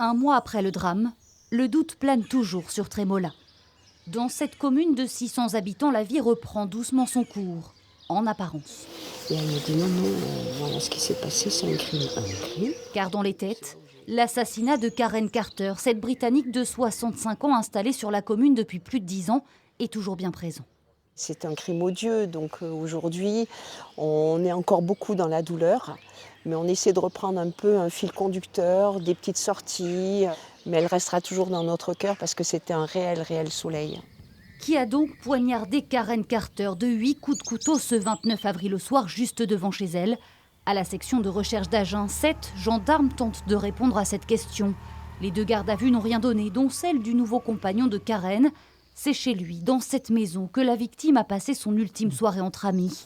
Un mois après le drame, le doute plane toujours sur Trémola. Dans cette commune de 600 habitants, la vie reprend doucement son cours, en apparence. Et elle me dit non, voilà ce qui s'est passé, c'est un crime. Un crime. Car dans les têtes, l'assassinat de Karen Carter, cette Britannique de 65 ans installée sur la commune depuis plus de 10 ans, est toujours bien présent. C'est un crime odieux, donc aujourd'hui, on est encore beaucoup dans la douleur, mais on essaie de reprendre un peu un fil conducteur, des petites sorties, mais elle restera toujours dans notre cœur parce que c'était un réel soleil. Qui a donc poignardé Karen Carter de 8 coups de couteau ce 29 avril au soir, juste devant chez elle? À la section de recherche d'Agen, 7 gendarmes tentent de répondre à cette question. Les 2 gardes à vue n'ont rien donné, dont celle du nouveau compagnon de Karen. C'est chez lui, dans cette maison, que la victime a passé son ultime soirée entre amis.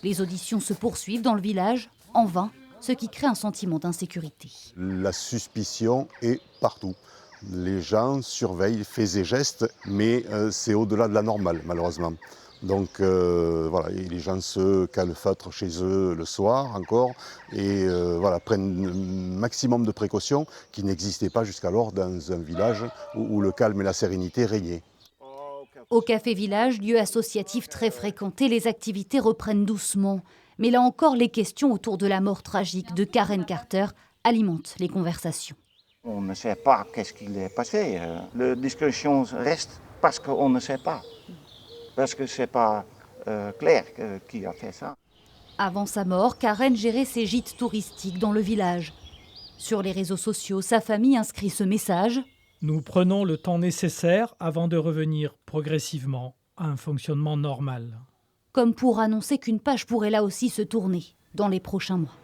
Les auditions se poursuivent dans le village, en vain, ce qui crée un sentiment d'insécurité. La suspicion est partout. Les gens surveillent faits et gestes, mais c'est au-delà de la normale, malheureusement. Donc voilà, et les gens se calfeutrent chez eux le soir encore et voilà, prennent un maximum de précautions qui n'existaient pas jusqu'alors dans un village où le calme et la sérénité régnaient. Au Café Village, lieu associatif très fréquenté, les activités reprennent doucement. Mais là encore, les questions autour de la mort tragique de Karen Carter alimentent les conversations. On ne sait pas qu'est-ce qui est passé. La discussion reste parce qu'on ne sait pas. Parce que ce n'est pas clair qui a fait ça. Avant sa mort, Karen gérait ses gîtes touristiques dans le village. Sur les réseaux sociaux, sa famille inscrit ce message. Nous prenons le temps nécessaire avant de revenir progressivement à un fonctionnement normal. Comme pour annoncer qu'une page pourrait là aussi se tourner dans les prochains mois.